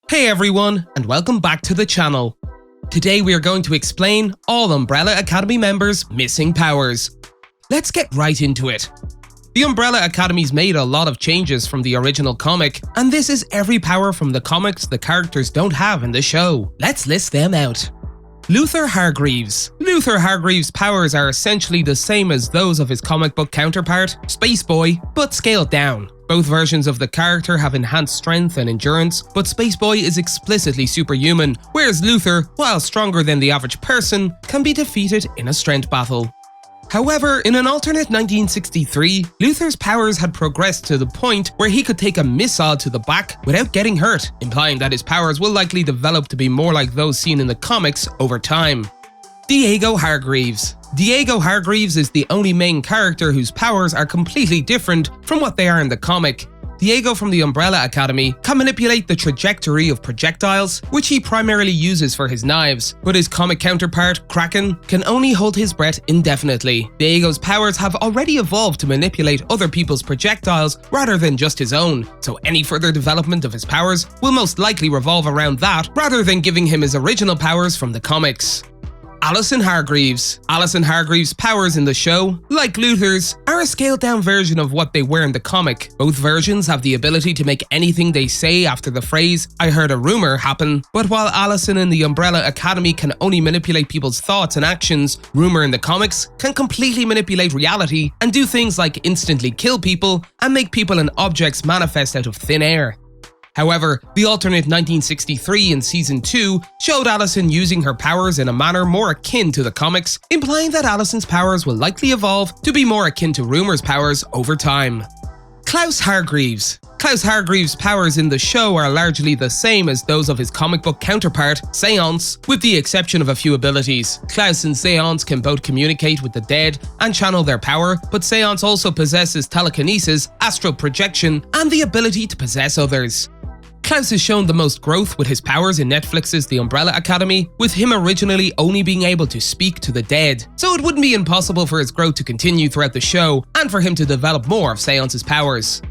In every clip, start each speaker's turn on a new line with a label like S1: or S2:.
S1: Hey everyone, and welcome back to the channel. Today we are going to explain all Umbrella Academy members' missing powers. Let's get right into it. The Umbrella Academy's made a lot of changes from the original comic, and this is every power from the comics the characters don't have in the show. Let's list them out. Luther Hargreaves. Luther Hargreaves' powers are essentially the same as those of his comic book counterpart, Space Boy, but scaled down. Both versions of the character have enhanced strength and endurance, but Space Boy is explicitly superhuman, whereas Luther, while stronger than the average person, can be defeated in a strength battle. However, in an alternate 1963, Luther's powers had progressed to the point where he could take a missile to the back without getting hurt, implying that his powers will likely develop to be more like those seen in the comics over time. Diego Hargreaves. Diego Hargreaves is the only main character whose powers are completely different from what they are in the comic. Diego from the Umbrella Academy can manipulate the trajectory of projectiles, which he primarily uses for his knives, but his comic counterpart, Kraken, can only hold his breath indefinitely. Diego's powers have already evolved to manipulate other people's projectiles rather than just his own, so any further development of his powers will most likely revolve around that rather than giving him his original powers from the comics. Allison Hargreaves. Allison Hargreaves' powers in the show, like Luther's, are a scaled-down version of what they were in the comic. Both versions have the ability to make anything they say after the phrase, "I heard a rumor," happen, but while Allison in the Umbrella Academy can only manipulate people's thoughts and actions, Rumor in the comics can completely manipulate reality and do things like instantly kill people and make people and objects manifest out of thin air. However, the alternate 1963 in Season 2 showed Allison using her powers in a manner more akin to the comics, implying that Allison's powers will likely evolve to be more akin to Rumor's powers over time. Klaus Hargreaves. Klaus Hargreaves' powers in the show are largely the same as those of his comic book counterpart, Seance, with the exception of a few abilities. Klaus and Seance can both communicate with the dead and channel their power, but Seance also possesses telekinesis, astral projection, and the ability to possess others. Klaus has shown the most growth with his powers in Netflix's The Umbrella Academy, with him originally only being able to speak to the dead, so it wouldn't be impossible for his growth to continue throughout the show and for him to develop more of Seance's powers.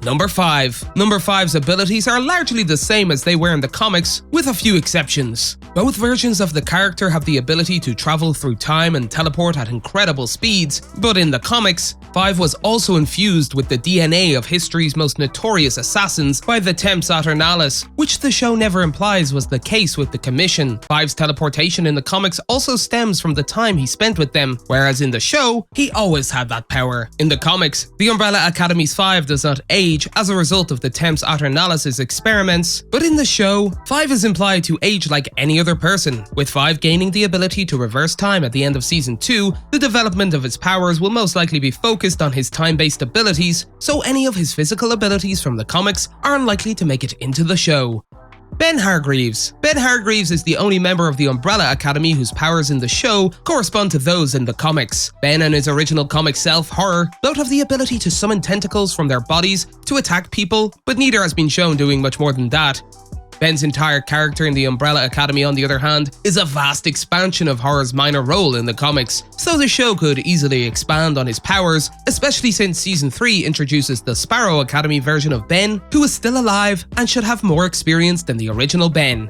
S1: Number 5. Number 5's abilities are largely the same as they were in the comics, with a few exceptions. Both versions of the character have the ability to travel through time and teleport at incredible speeds, but in the comics, 5 was also infused with the DNA of history's most notorious assassins by the Temps Aeternalis, which the show never implies was the case with the Commission. 5's teleportation in the comics also stems from the time he spent with them, whereas in the show, he always had that power. In the comics, the Umbrella Academy's 5 does not age as a result of the Temps Aeternalis' experiments, but in the show, 5 is implied to age like any other person. With 5 gaining the ability to reverse time at the end of Season 2, the development of his powers will most likely be focused on his time-based abilities, so any of his physical abilities from the comics are unlikely to make it into the show. Ben Hargreaves. Ben Hargreaves is the only member of the Umbrella Academy whose powers in the show correspond to those in the comics. Ben and his original comic self, Horror, both have the ability to summon tentacles from their bodies to attack people, but neither has been shown doing much more than that. Ben's entire character in the Umbrella Academy, on the other hand, is a vast expansion of Horror's minor role in the comics, so the show could easily expand on his powers, especially since Season 3 introduces the Sparrow Academy version of Ben, who is still alive and should have more experience than the original Ben.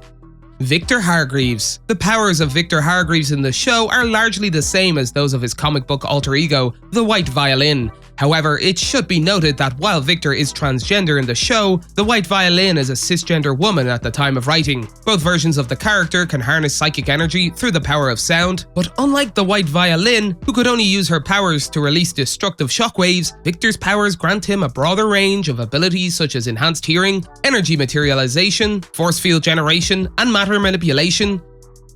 S1: Victor Hargreaves. The powers of Victor Hargreaves in the show are largely the same as those of his comic book alter ego, the White Violin. However, it should be noted that while Victor is transgender in the show, the White Violin is a cisgender woman at the time of writing. Both versions of the character can harness psychic energy through the power of sound, but unlike the White Violin, who could only use her powers to release destructive shockwaves, Victor's powers grant him a broader range of abilities such as enhanced hearing, energy materialization, force field generation, and matter manipulation.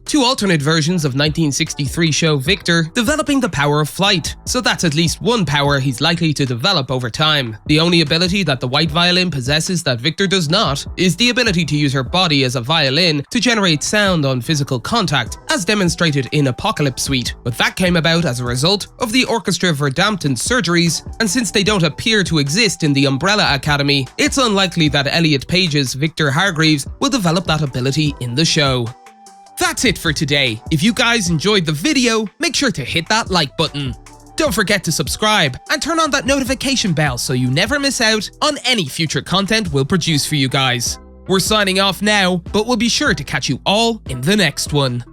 S1: Two alternate versions of 1963 show Victor developing the power of flight, so that's at least one power he's likely to develop over time. The only ability that the White Violin possesses that Victor does not is the ability to use her body as a violin to generate sound on physical contact, as demonstrated in Apocalypse Suite, but that came about as a result of the Orchestra Verdammten surgeries, and since they don't appear to exist in the Umbrella Academy, it's unlikely that Elliot Page's Victor Hargreaves will develop that ability in the show. That's it for today. If you guys enjoyed the video, make sure to hit that like button. Don't forget to subscribe and turn on that notification bell so you never miss out on any future content we'll produce for you guys. We're signing off now, but we'll be sure to catch you all in the next one.